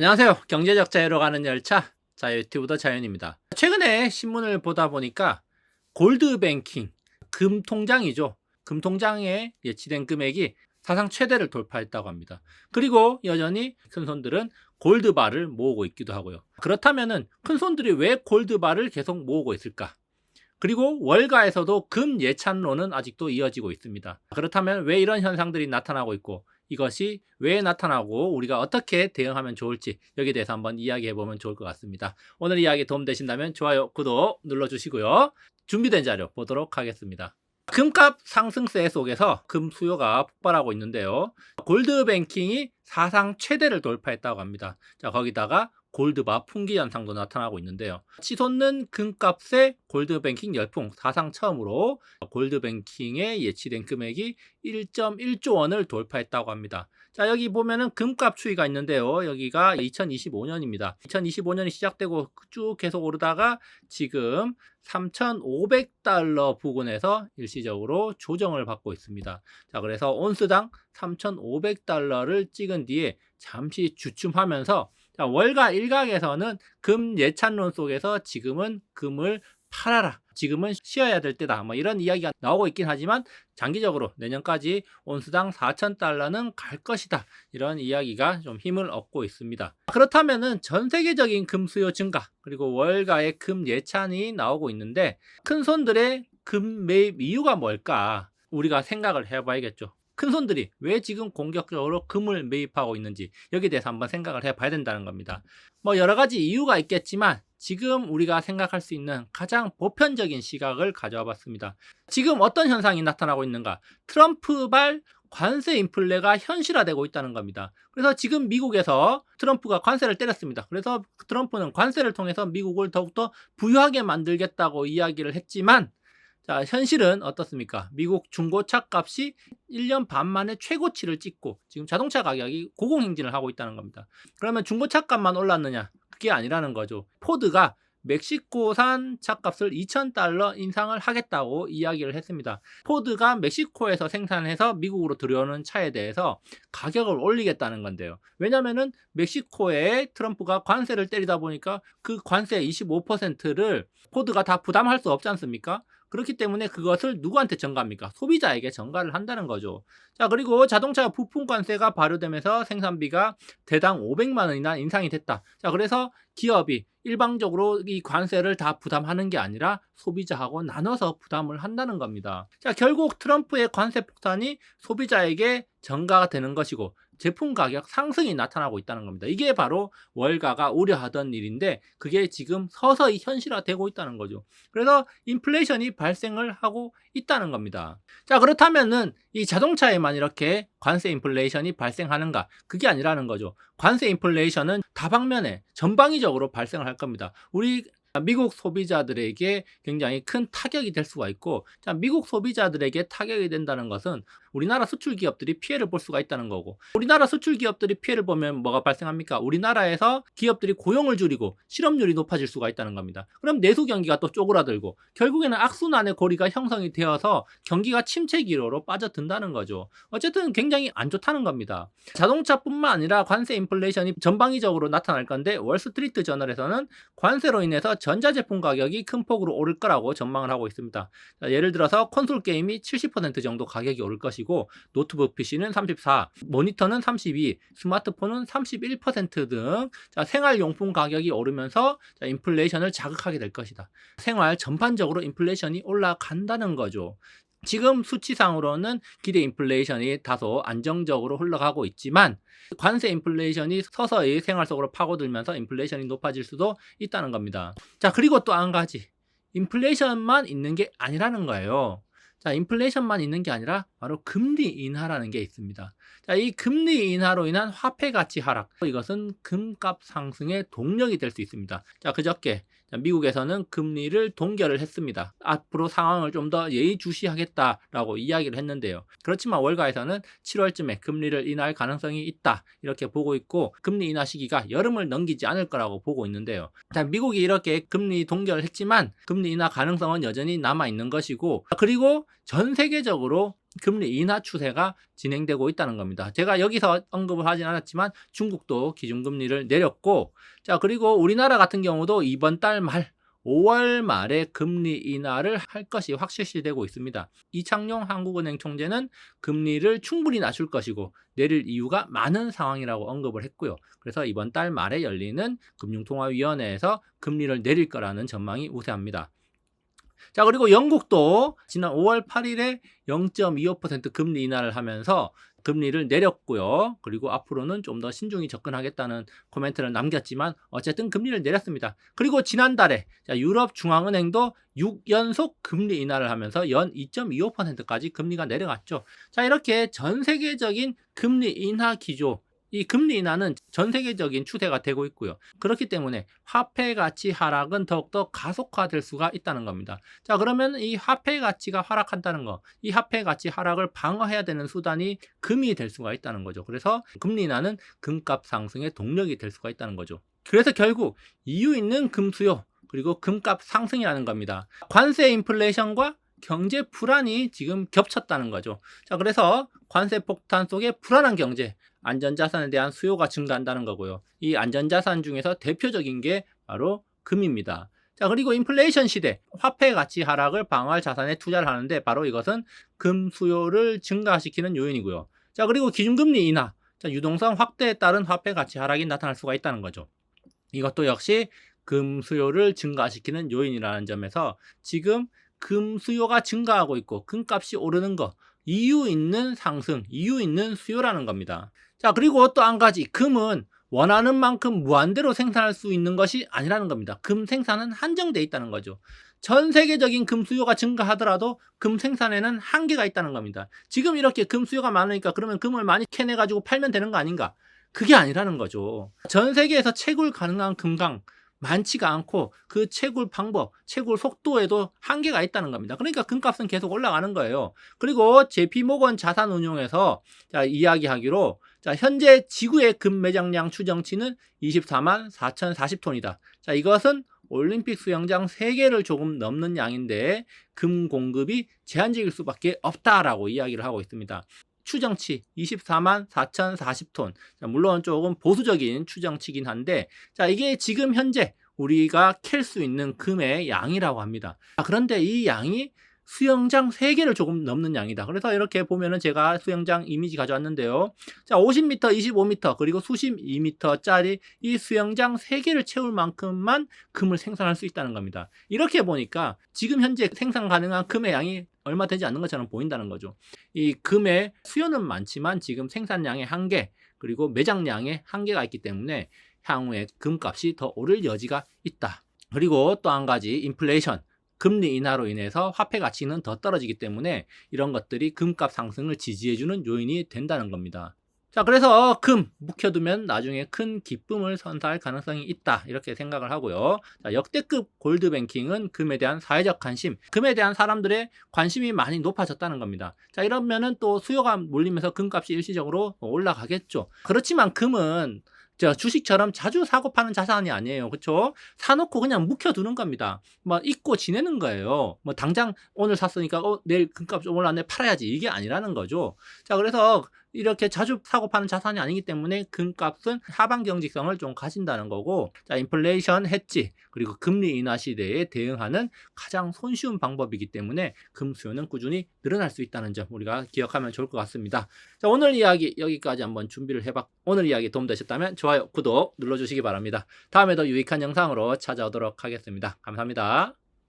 안녕하세요. 경제적 자유로 가는 열차 자유튜브더 자연입니다. 최근에 신문을 보다 보니까 골드뱅킹, 금통장이죠. 금통장에 예치된 금액이 사상 최대를 돌파했다고 합니다. 그리고 여전히 큰손들은 골드바를 모으고 있기도 하고요. 그렇다면 큰손들이 왜 골드바를 계속 모으고 있을까? 그리고 월가에서도 금 예찬론은 아직도 이어지고 있습니다. 그렇다면 왜 이런 현상들이 나타나고 있고, 이것이 왜 나타나고 우리가 어떻게 대응하면 좋을지, 여기에 대해서 한번 이야기해 보면 좋을 것 같습니다. 오늘 이야기 도움되신다면 좋아요, 구독 눌러주시고요. 준비된 자료 보도록 하겠습니다. 금값 상승세 속에서 금 수요가 폭발하고 있는데요. 골드뱅킹이 사상 최대를 돌파했다고 합니다. 자, 거기다가 골드바 풍기 현상도 나타나고 있는데요. 치솟는 금값의 골드뱅킹 열풍, 사상 처음으로 골드뱅킹에 예치된 금액이 1.1조 원을 돌파했다고 합니다. 자, 여기 보면은 금값 추이가 있는데요. 여기가 2025년입니다. 2025년이 시작되고 쭉 계속 오르다가 지금 3,500달러 부근에서 일시적으로 조정을 받고 있습니다. 자, 그래서 온스당 3,500달러를 찍은 뒤에 잠시 주춤하면서, 자, 월가 일각에서는 금 예찬론 속에서 지금은 금을 팔아라, 지금은 쉬어야 될 때다, 뭐 이런 이야기가 나오고 있긴 하지만 장기적으로 내년까지 온스당 4,000달러는 갈 것이다, 이런 이야기가 좀 힘을 얻고 있습니다. 그렇다면은 전 세계적인 금 수요 증가, 그리고 월가의 금 예찬이 나오고 있는데 큰손들의 금 매입 이유가 뭘까, 우리가 생각을 해봐야겠죠. 큰손들이 왜 지금 공격적으로 금을 매입하고 있는지, 여기에 대해서 한번 생각을 해봐야 된다는 겁니다. 뭐 여러 가지 이유가 있겠지만 지금 우리가 생각할 수 있는 가장 보편적인 시각을 가져와 봤습니다. 지금 어떤 현상이 나타나고 있는가? 트럼프발 관세 인플레가 현실화되고 있다는 겁니다. 그래서 지금 미국에서 트럼프가 관세를 때렸습니다. 그래서 트럼프는 관세를 통해서 미국을 더욱더 부유하게 만들겠다고 이야기를 했지만, 자, 현실은 어떻습니까? 미국 중고차 값이 1년 반 만에 최고치를 찍고 지금 자동차 가격이 고공행진을 하고 있다는 겁니다. 그러면 중고차 값만 올랐느냐? 그게 아니라는 거죠. 포드가 멕시코산 차값을 2,000달러 인상을 하겠다고 이야기를 했습니다. 포드가 멕시코에서 생산해서 미국으로 들여오는 차에 대해서 가격을 올리겠다는 건데요. 왜냐면은 멕시코에 트럼프가 관세를 때리다 보니까 그 관세 25%를 포드가 다 부담할 수 없지 않습니까? 그렇기 때문에 그것을 누구한테 전가합니까? 소비자에게 전가를 한다는 거죠. 자, 그리고 자동차 부품 관세가 발효되면서 생산비가 대당 500만 원이나 인상이 됐다. 자, 그래서 기업이 일방적으로 이 관세를 다 부담하는 게 아니라 소비자하고 나눠서 부담을 한다는 겁니다. 자, 결국 트럼프의 관세 폭탄이 소비자에게 전가가 되는 것이고 제품 가격 상승이 나타나고 있다는 겁니다. 이게 바로 월가가 우려하던 일인데 그게 지금 서서히 현실화되고 있다는 거죠. 그래서 인플레이션이 발생을 하고 있다는 겁니다. 자, 그렇다면은 이 자동차에만 이렇게 관세 인플레이션이 발생하는가? 그게 아니라는 거죠. 관세 인플레이션은 다방면에 전방위적으로 발생을 할 겁니다. 우리 미국 소비자들에게 굉장히 큰 타격이 될 수가 있고, 자, 미국 소비자들에게 타격이 된다는 것은 우리나라 수출 기업들이 피해를 볼 수가 있다는 거고, 우리나라 수출 기업들이 피해를 보면 뭐가 발생합니까? 우리나라에서 기업들이 고용을 줄이고 실업률이 높아질 수가 있다는 겁니다. 그럼 내수 경기가 또 쪼그라들고 결국에는 악순환의 고리가 형성이 되어서 경기가 침체 기로로 빠져든다는 거죠. 어쨌든 굉장히 안 좋다는 겁니다. 자동차뿐만 아니라 관세 인플레이션이 전방위적으로 나타날 건데, 월스트리트 저널에서는 관세로 인해서 전자제품 가격이 큰 폭으로 오를 거라고 전망을 하고 있습니다. 자, 예를 들어서 콘솔 게임이 70% 정도 가격이 오를 것이고, 노트북 PC는 34, 모니터는 32, 스마트폰은 31% 등, 자, 생활용품 가격이 오르면서 자, 인플레이션을 자극하게 될 것이다. 생활 전반적으로 인플레이션이 올라간다는 거죠. 지금 수치상으로는 기대 인플레이션이 다소 안정적으로 흘러가고 있지만 관세 인플레이션이 서서히 생활 속으로 파고들면서 인플레이션이 높아질 수도 있다는 겁니다. 자, 그리고 또 한 가지, 인플레이션만 있는 게 아니라는 거예요. 자, 인플레이션만 있는 게 아니라 바로 금리 인하라는 게 있습니다. 자, 이 금리 인하로 인한 화폐 가치 하락, 이것은 금값 상승의 동력이 될 수 있습니다. 자, 그저께 미국에서는 금리를 동결을 했습니다. 앞으로 상황을 좀 더 예의주시하겠다라고 이야기를 했는데요. 그렇지만 월가에서는 7월쯤에 금리를 인하할 가능성이 있다, 이렇게 보고 있고, 금리 인하 시기가 여름을 넘기지 않을 거라고 보고 있는데요. 자, 미국이 이렇게 금리 동결을 했지만 금리 인하 가능성은 여전히 남아 있는 것이고, 그리고 전 세계적으로 금리 인하 추세가 진행되고 있다는 겁니다. 제가 여기서 언급을 하진 않았지만 중국도 기준금리를 내렸고, 자, 그리고 우리나라 같은 경우도 이번 달 말 5월 말에 금리 인하를 할 것이 확실시되고 있습니다. 이창용 한국은행 총재는 금리를 충분히 낮출 것이고 내릴 이유가 많은 상황이라고 언급을 했고요. 그래서 이번 달 말에 열리는 금융통화위원회에서 금리를 내릴 거라는 전망이 우세합니다. 자, 그리고 영국도 지난 5월 8일에 0.25% 금리 인하를 하면서 금리를 내렸고요. 그리고 앞으로는 좀 더 신중히 접근하겠다는 코멘트를 남겼지만 어쨌든 금리를 내렸습니다. 그리고 지난달에 유럽 중앙은행도 6연속 금리 인하를 하면서 연 2.25%까지 금리가 내려갔죠. 자, 이렇게 전 세계적인 금리 인하 기조, 이 금리 인하는 전 세계적인 추세가 되고 있고요. 그렇기 때문에 화폐 가치 하락은 더욱더 가속화될 수가 있다는 겁니다. 자, 그러면 이 화폐 가치가 하락한다는 거, 이 화폐 가치 하락을 방어해야 되는 수단이 금이 될 수가 있다는 거죠. 그래서 금리 인하는 금값 상승의 동력이 될 수가 있다는 거죠. 그래서 결국 이유 있는 금 수요, 그리고 금값 상승이라는 겁니다. 관세 인플레이션과 경제 불안이 지금 겹쳤다는 거죠. 자, 그래서 관세 폭탄 속에 불안한 경제, 안전자산에 대한 수요가 증가한다는 거고요. 이 안전자산 중에서 대표적인 게 바로 금입니다. 자, 그리고 인플레이션 시대, 화폐 가치 하락을 방어할 자산에 투자를 하는데 바로 이것은 금 수요를 증가시키는 요인이고요. 자, 그리고 기준금리 인하, 자, 유동성 확대에 따른 화폐 가치 하락이 나타날 수가 있다는 거죠. 이것도 역시 금 수요를 증가시키는 요인이라는 점에서 지금 금 수요가 증가하고 있고 금값이 오르는 거, 이유 있는 상승, 이유 있는 수요라는 겁니다. 자, 그리고 또 한 가지, 금은 원하는 만큼 무한대로 생산할 수 있는 것이 아니라는 겁니다. 금 생산은 한정되어 있다는 거죠. 전 세계적인 금 수요가 증가하더라도 금 생산에는 한계가 있다는 겁니다. 지금 이렇게 금 수요가 많으니까 그러면 금을 많이 캐내가지고 팔면 되는 거 아닌가? 그게 아니라는 거죠. 전 세계에서 채굴 가능한 금강 많지가 않고 그 채굴 방법, 채굴 속도에도 한계가 있다는 겁니다. 그러니까 금값은 계속 올라가는 거예요. 그리고 JP모건 자산운용에서 이야기하기로 현재 지구의 금 매장량 추정치는 24만 4,040톤이다. 자, 이것은 올림픽 수영장 3개를 조금 넘는 양인데 금 공급이 제한적일 수밖에 없다라고 이야기를 하고 있습니다. 추정치 24만 4,040톤. 자, 물론 조금 보수적인 추정치긴 한데, 자, 이게 지금 현재 우리가 캘 수 있는 금의 양이라고 합니다. 그런데 이 양이 수영장 3개를 조금 넘는 양이다. 그래서 이렇게 보면은 제가 수영장 이미지 가져왔는데요. 자, 50m, 25m, 그리고 수심 2m짜리 이 수영장 3개를 채울 만큼만 금을 생산할 수 있다는 겁니다. 이렇게 보니까 지금 현재 생산 가능한 금의 양이 얼마 되지 않는 것처럼 보인다는 거죠. 이 금의 수요는 많지만 지금 생산량의 한계, 그리고 매장량의 한계가 있기 때문에 향후에 금값이 더 오를 여지가 있다. 그리고 또 한 가지, 인플레이션. 금리 인하로 인해서 화폐 가치는 더 떨어지기 때문에 이런 것들이 금값 상승을 지지해주는 요인이 된다는 겁니다. 자, 그래서 금 묵혀두면 나중에 큰 기쁨을 선사할 가능성이 있다, 이렇게 생각을 하고요. 자, 역대급 골드뱅킹은 금에 대한 사회적 관심, 금에 대한 사람들의 관심이 많이 높아졌다는 겁니다. 자, 이러면은 또 수요가 몰리면서 금값이 일시적으로 올라가겠죠. 그렇지만 금은 주식처럼 자주 사고 파는 자산이 아니에요. 그렇죠? 사놓고 그냥 묵혀두는 겁니다. 뭐 잊고 지내는 거예요. 뭐 당장 오늘 샀으니까 내일 금값 좀 올랐네, 팔아야지, 이게 아니라는 거죠. 자, 그래서 이렇게 자주 사고 파는 자산이 아니기 때문에 금값은 하방 경직성을 좀 가진다는 거고, 자, 인플레이션 해지, 그리고 금리 인하 시대에 대응하는 가장 손쉬운 방법이기 때문에 금 수요는 꾸준히 늘어날 수 있다는 점 우리가 기억하면 좋을 것 같습니다. 자, 오늘 이야기 여기까지 한번 준비를 해봤고, 오늘 이야기 도움되셨다면 좋아요, 구독 눌러주시기 바랍니다. 다음에도 유익한 영상으로 찾아오도록 하겠습니다. 감사합니다.